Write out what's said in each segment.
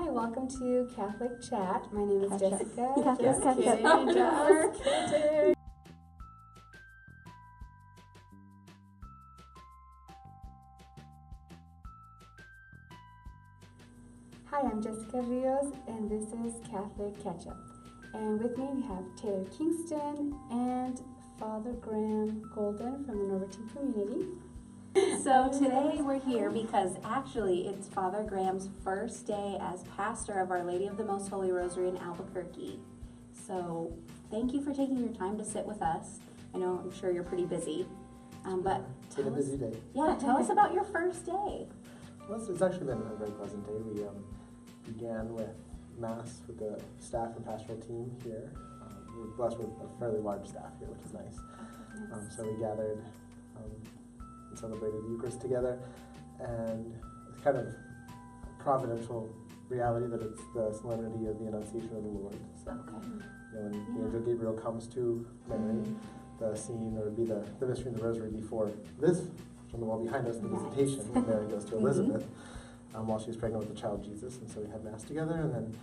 Hi, welcome to Catholic Chat. My name is Jessica. Just kidding. Just kidding. Hi, I'm Jessica Rios, and this is Catholic Catch Up. And with me we have Taylor Kingston and Father Graham Golden from the Norbertine community. So today we're here because actually it's Father Graham's first day as pastor of Our Lady of the Most Holy Rosary in Albuquerque. So thank you for taking your time to sit with us. I know, I'm sure you're pretty busy, but It's been a busy day. Yeah, tell us about your first day. Well, it's actually been a very pleasant day. We began with Mass with the staff and pastoral team here. We're blessed with a fairly large staff here, which is nice. So we gathered and celebrated the Eucharist together, and it's kind of a providential reality that it's the solemnity of the Annunciation of the Lord. So, when the angel Gabriel comes to Mary, the scene, or be the mystery of the Rosary before this, on the wall behind us, the visitation, when Mary goes to Elizabeth while she's pregnant with the child Jesus. And so we had Mass together, and then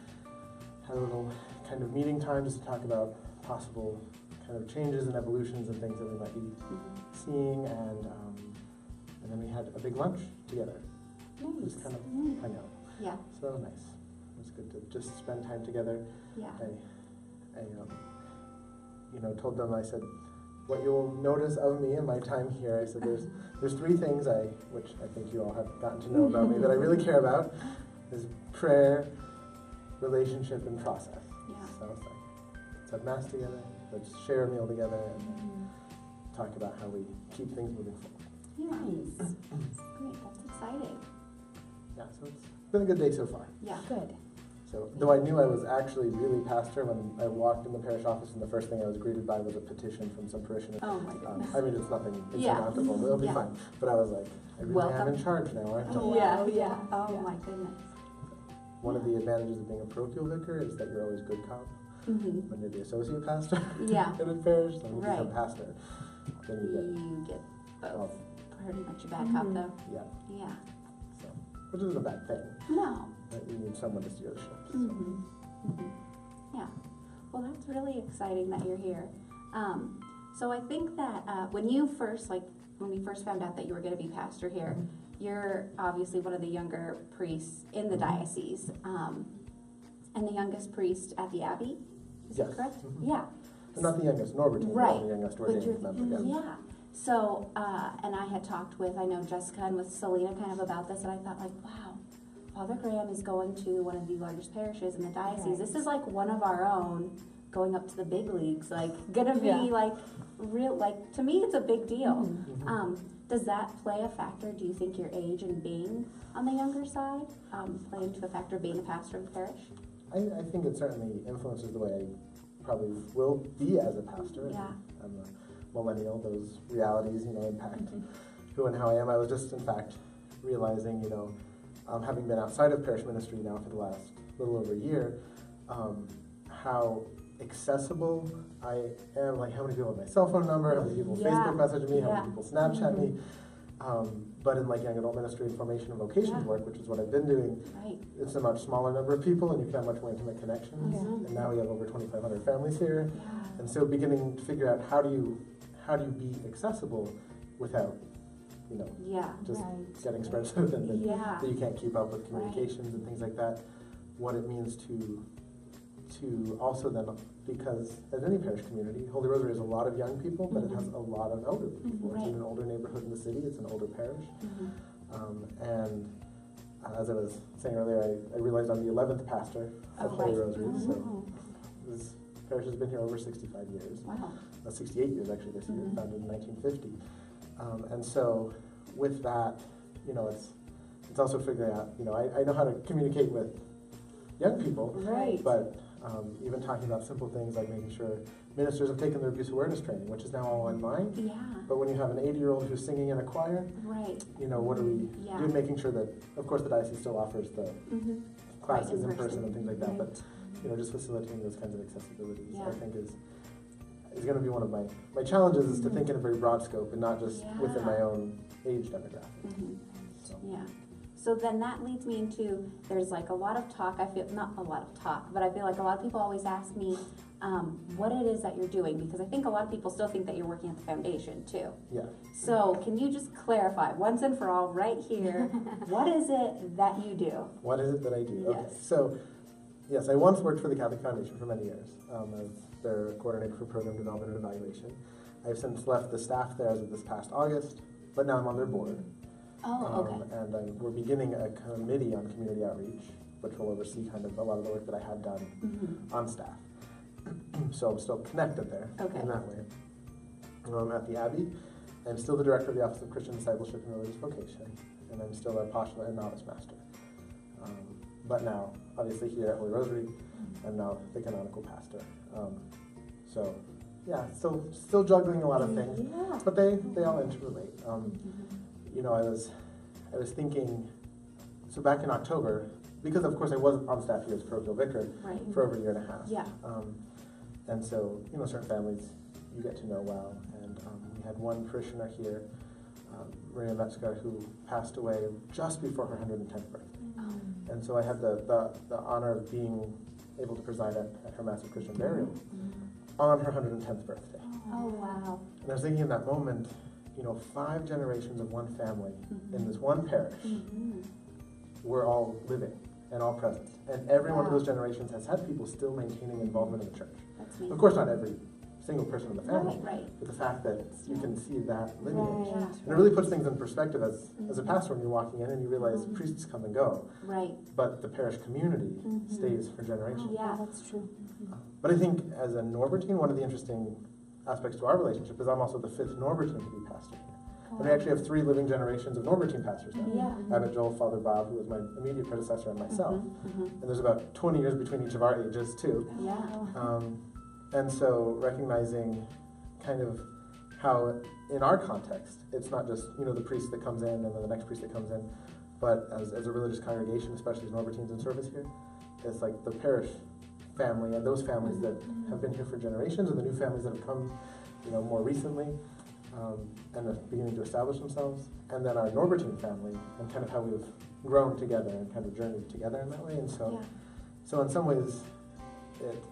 had a little kind of meeting time just to talk about possible kind of changes and evolutions and things that we might be seeing, and then we had a big lunch together. Nice. Just kind of hang out. Yeah. So that was nice. It was good to just spend time together. Yeah. I told them, I said, what you'll notice of me in my time here, I said, there's three things which I think you all have gotten to know about me that I really care about, is prayer, relationship, and process. Yeah. So it's like, let's have Mass together, let's share a meal together, and talk about how we keep things moving forward. Nice. Great, that's exciting. Yeah, so it's been a good day so far. Yeah. Good. So, though I knew I was actually really pastor, when I walked in the parish office, and the first thing I was greeted by was a petition from some parishioner. Oh my goodness. I mean, it's nothing insurmountable, but it'll be fine. But I was like, I really am in charge now, aren't I? Oh, yeah. Oh my goodness. One of the advantages of being a parochial vicar is that you're always good cop. When you're the associate pastor in a parish, then you become pastor. Then you get both. Pretty much a bad cop, though. Yeah. Yeah. So, which isn't a bad thing. No. You need someone to steer the ship. So. Yeah. Well, that's really exciting that you're here. So I think that when we first found out that you were going to be pastor here, you're obviously one of the younger priests in the diocese, and the youngest priest at the Abbey. Is that correct? Yeah. I'm not the youngest, Norbertine, right. The youngest ordained member. Yeah. So, and I had talked with, I know Jessica and with Selena kind of about this, and I thought, like, wow, Father Graham is going to one of the largest parishes in the diocese. Right. This is like one of our own going up to the big leagues, like gonna be like real, like to me it's a big deal. Does that play a factor? Do you think your age and being on the younger side play into a factor being a pastor of the parish? I think it certainly influences the way I probably will be as a pastor. Yeah. I'm a millennial, those realities, impact who and how I am. I was just, in fact, realizing, having been outside of parish ministry now for the last little over a year, how accessible I am, like how many people have my cell phone number, how many people Facebook message me, how many people Snapchat me. But in young adult ministry and formation and vocation work, which is what I've been doing, it's a much smaller number of people, and you can have much more intimate connections. And now we have over 2,500 families here, and so beginning to figure out how do you be accessible without, just getting spread so thin that you can't keep up with communications and things like that. What it means to also then, because as any parish community, Holy Rosary has a lot of young people, but it has a lot of elderly people. It's in an older neighborhood in the city. It's an older parish. And as I was saying earlier, I realized I'm the 11th pastor of Holy Rosary. So this parish has been here over 65 years. Wow. 68 years actually this year, founded in 1950. And so with that, it's also figuring out, I know how to communicate with young people, but even talking about simple things like making sure ministers have taken their abuse awareness training, which is now all online. But when you have an 80-year-old who's singing in a choir, what are we doing? Making sure that, of course, the diocese still offers the classes in person and things like that, but just facilitating those kinds of accessibilities, I think is going to be one of my challenges, is to think in a very broad scope and not just within my own age demographic. So. Yeah. So then that leads me into, there's like a lot of talk, I feel, not a lot of talk, but I feel like a lot of people always ask me what it is that you're doing, because I think a lot of people still think that you're working at the foundation too. Yeah. So can you just clarify once and for all right here, what is it that you do? What is it that I do? Yes. Okay. So, yes, I once worked for the Catholic Foundation for many years as their coordinator for program development and evaluation. I've since left the staff there as of this past August, but now I'm on their board. Oh, okay. And we're beginning a committee on community outreach, which will oversee kind of a lot of the work that I had done on staff. So I'm still connected there in that way. At the Abbey, I'm still the director of the Office of Christian Discipleship and Religious Vocation, and I'm still a postulant and novice master. But now, obviously here at Holy Rosary, I'm now the canonical pastor. So, yeah, still juggling a lot of things, but they all interrelate. You know, I was thinking, so back in October, because of course I was on staff here as parochial vicar for over a year and a half. Yeah. And so, you know, certain families you get to know well, and we had one parishioner here, Maria Metzger, who passed away just before her 110th birthday. And so I had the honor of being able to preside at her Mass of Christian burial on her 110th birthday. Oh, wow. And I was thinking in that moment, you know, 5 generations of one family in this one parish were all living and all present. And every one of those generations has had people still maintaining involvement in the church. That's amazing. Of course, not every single person in the family, Right. but the fact that you can see that lineage. Yeah. And it really puts things in perspective as a pastor when you're walking in and you realize priests come and go, Right. but the parish community stays for generations. Yeah. That's true. But I think as a Norbertine, one of the interesting aspects to our relationship is I'm also the 5th Norbertine to be pastor here. And we actually have 3 living generations of Norbertine pastors now. Yeah. Abbot Joel, Father Bob, who was my immediate predecessor, and myself. And there's about 20 years between each of our ages, too. Yeah. And so recognizing kind of how, in our context, it's not just, you know, the priest that comes in and then the next priest that comes in, but as a religious congregation, especially as Norbertines in service here, it's like the parish family and those families that have been here for generations and the new families that have come, you know, more recently. And are beginning to establish themselves, and then our Norbertine family, and kind of how we've grown together and kind of journeyed together in that way. And so, so in some ways, it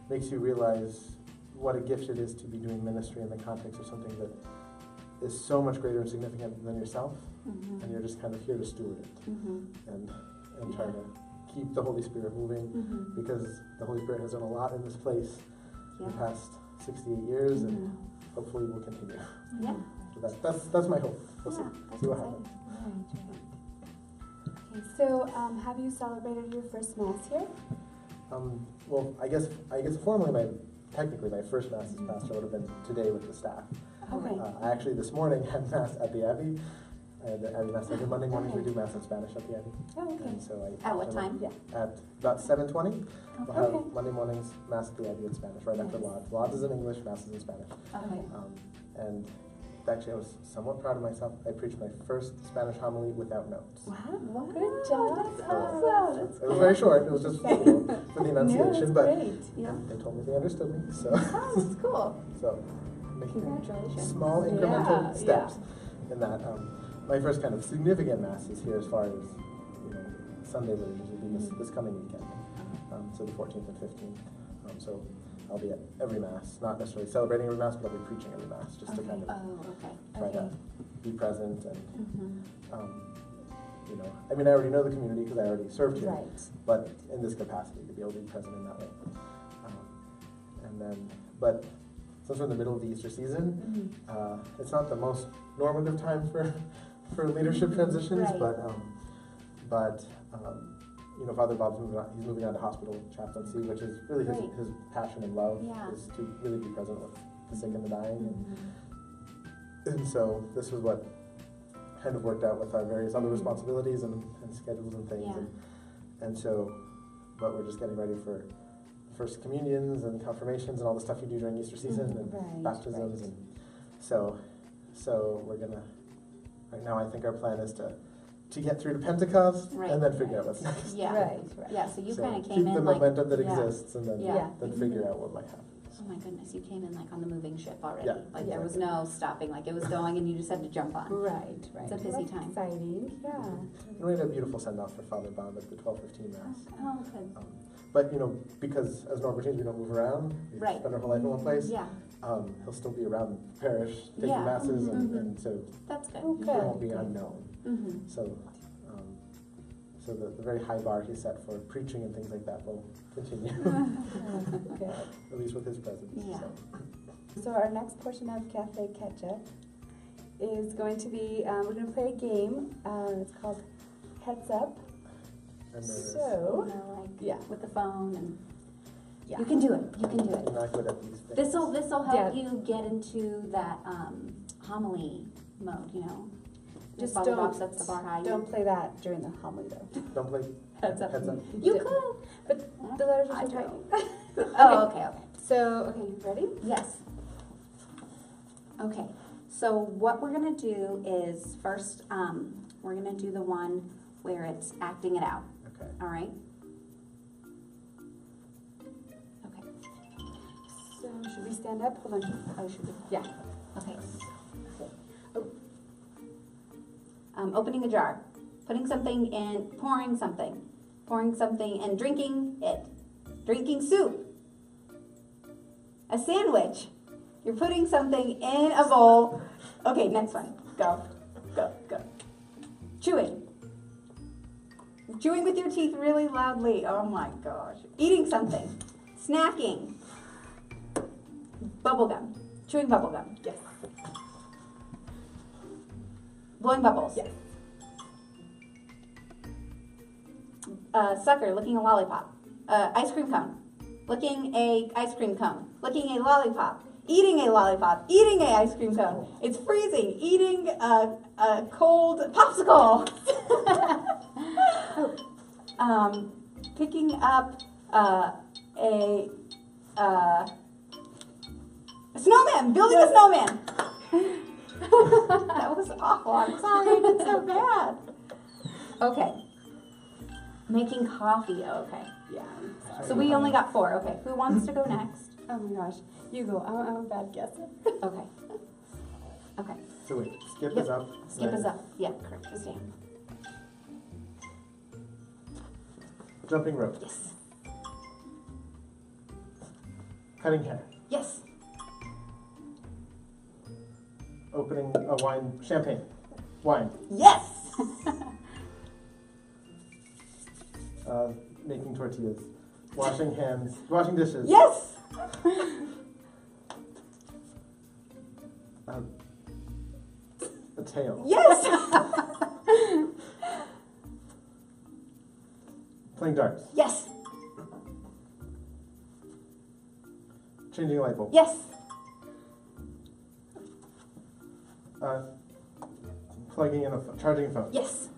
makes you realize what a gift it is to be doing ministry in the context of something that is so much greater and significant than yourself, and you're just kind of here to steward it and try to keep the Holy Spirit moving, because the Holy Spirit has done a lot in this place in the past 68 years, and hopefully will continue. Yeah. So that's my hope. We'll see what happens. Okay, so have you celebrated your first Mass here? Well, I guess formally, technically my first Mass as pastor would have been today with the staff. Okay. I actually this morning had Mass at the Abbey. I had the Abbey Mass every Monday morning. We do Mass in Spanish at the Abbey. Oh, okay. And so At what time? At about 7:20. We'll have Okay. Monday mornings Mass at the Abbey in Spanish, right after Lauds. Lauds is in English, Mass is in Spanish. Okay. And actually, I was somewhat proud of myself. I preached my first Spanish homily without notes. Wow, good job. That's So, awesome. it was very short. It was just for the enunciation, but great. Yeah. they told me they understood me. So, Oh, that's cool. so making Congratulations. small incremental steps in that. My first kind of significant Mass is here as far as, you know, Sunday liturgies will be this coming weekend. So the 14th and 15th. So I'll be at every Mass, not necessarily celebrating every Mass, but I'll be preaching every Mass, just to kind of try to be present and, you know, I mean, I already know the community because I already served here, but in this capacity, to be able to be present in that way. And then, but since we're in the middle of the Easter season, it's not the most normative time for leadership transitions, but you know, Father Bob's moving on to hospital chaplaincy, which is really his passion and love is to really be present with the sick and the dying, and so this was what kind of worked out with our various other responsibilities and schedules and things, and so, but we're just getting ready for first communions and confirmations and all the stuff you do during Easter season and baptisms, and so we're gonna, right now I think our plan is to get through to Pentecost and then figure out what's next. Yeah, so you kind of came keep in the like, momentum that exists and then Yeah. then figure out what might happen. Oh my goodness, you came in like on the moving ship already. Yeah, Like there was no stopping, like it was going and you just had to jump on. Right. It's a busy time. Exciting, yeah. And we had a beautiful send-off for Father Baum at the 12:15 Mass. Oh, good. But, because as Norbertines we don't move around, we Right. spend our whole life in one place, Yeah, he'll still be around the parish, taking Yeah. Masses, Mhm. and so that's good. Oh, he good. won't be unknown. Mm-hmm. So the very high bar he set for preaching and things like that will continue, Good. at least with his presence. Yeah. So our next portion of Cafe Catch-Up is going to be, we're going to play a game. It's called Heads Up. And there's So, like yeah. with the phone and Yeah. you can do it. You can do I'm it. not good at these things. This'll help Yeah. you get into that homily mode. Just Father Bob don't- sets the bar high. Don't play that during the homily, though. Don't play Heads up. Heads up. You Yeah. could. But the letters I are so tiny. Oh, okay. So, okay, ready? Yes. Okay. So what we're gonna do is first, we're gonna do the one where it's acting it out. Okay. All right. Okay. So, should we stand up? Hold on. Oh, should we? Yeah. Okay. Opening a jar, putting something in, pouring something and drinking it. Drinking soup. A sandwich. You're putting something in a bowl. Okay, next one. Go. Chewing. Chewing with your teeth really loudly. Oh my gosh. Eating something. Snacking. Bubblegum. Chewing bubblegum. Yes. Blowing bubbles. Yes. Sucker, licking a lollipop. Ice cream cone. Licking a ice cream cone. Licking a lollipop. Eating a lollipop. Eating a ice cream cone. It's freezing. Eating a cold popsicle. Picking up a snowman. Building a snowman. That was awful. I'm sorry. I did so bad. Okay. Making coffee. Okay. Yeah. So we only got 4. Okay. Who wants to go next? Oh my gosh. You go. I'm a bad guesser. Okay. Okay. So wait, skip Yep. is up. Skip then is up. Yeah, correct. Just down. Jumping rope. Yes. Cutting hair. Yes. Opening a wine, champagne. Wine. Yes. Making tortillas. Washing hands. Washing dishes. Yes. A tail. Yes. Playing darts. Yes. Changing a light bulb. Yes. Plugging in charging a phone. Yes.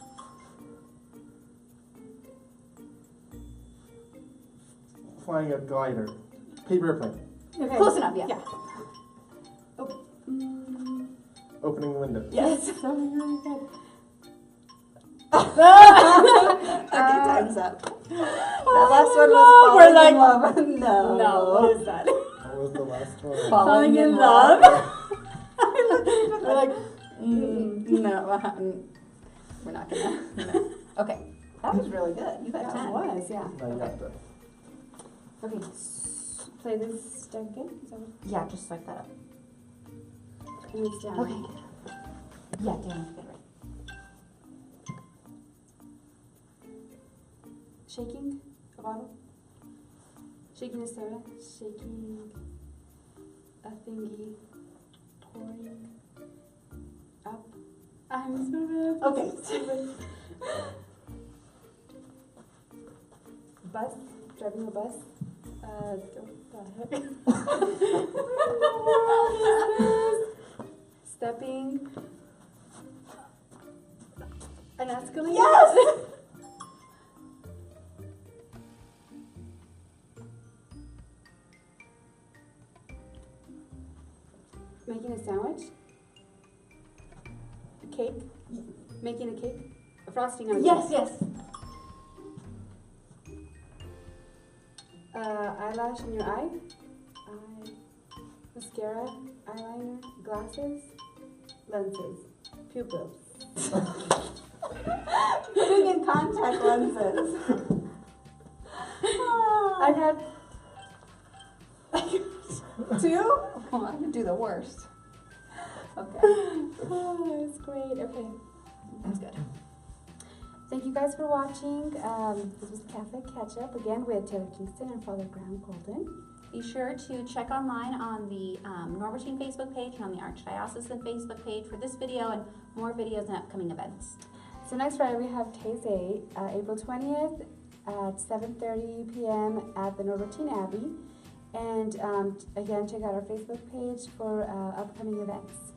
Flying a glider. Paper airplane. Okay. Close enough. Yeah. Yeah. Opening the window. Yes. So really good. Okay, time's up. That last one was falling We're like- in love. No. No, what is that? What was the last one? Falling in love. We're like, no, we're not gonna. No. Okay, that was really good. You got That 10. was, yeah. Now you have to. Okay. Play this start again. Is that what? Yeah, just like that up. And it's down. Okay. Yeah, down. Get it right. Shaking a bottle. Shaking a soda. Shaking a thingy. Pouring up. I'm so bad. Okay. Bus. Driving a bus. What the heck? Stepping. An escalator. Yes. Making a sandwich. A cake. Making a cake. A frosting on a Yes. cake. Yes. Eyelash in your eye. mascara, eyeliner, glasses, lenses, pupils. Putting in contact lenses. I got 2? Oh, I'm gonna do the worst. Okay. Oh, that's great. Okay. That's good. Thank you guys for watching. This was Catholic Catch Up again with Taylor Kingston and Father Praem Golden. Be sure to check online on the Norbertine Facebook page and on the Archdiocese Facebook page for this video and more videos and upcoming events. So next Friday we have Taizé, April 20th at 7:30 p.m. at the Norbertine Abbey. And again, check out our Facebook page for upcoming events.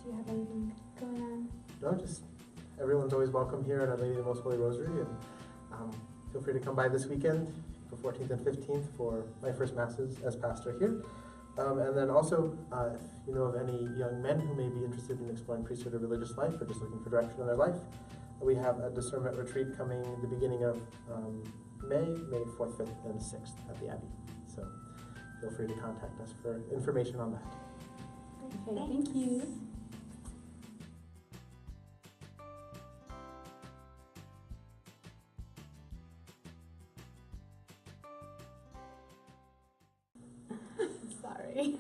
Do you have anything going on? No, just everyone's always welcome here at Our Lady of the Most Holy Rosary, and feel free to come by this weekend, the 14th and 15th, for my first masses as pastor here. And then also, if you know of any young men who may be interested in exploring priesthood or religious life, or just looking for direction in their life, we have a discernment retreat coming the beginning of May 4th, 5th, and 6th at the Abbey. So feel free to contact us for information on that. Okay, thank you. Sorry.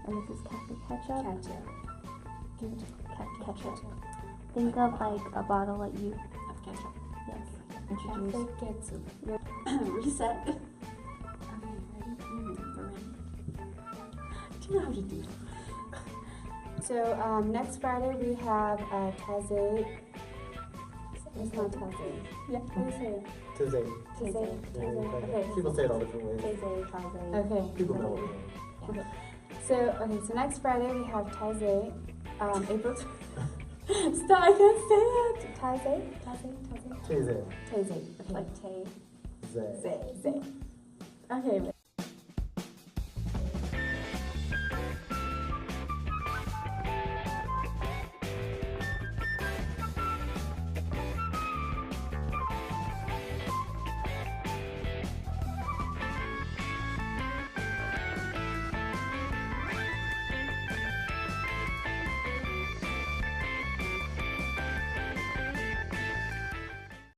And this is Catholic Ketchup. Ketchup. Give it ketchup. Think of like a bottle that you Of ketchup. yes introduce. Catholic ketchup. Reset. Okay, ready? We're ready. Do you know how to do it? So next Friday we have Taizé. It's not Taizé. Yeah. How do you say it? Taizé. Taizé. Yeah, Taizé. Okay. people say it all different ways. Taizé. Okay. People know what we mean. Okay. So next Friday we have Taizé. April. Stop! I can't say it. Taizé. Taizé. Taizé. Okay. Like Tay. Zay. Zay. Okay.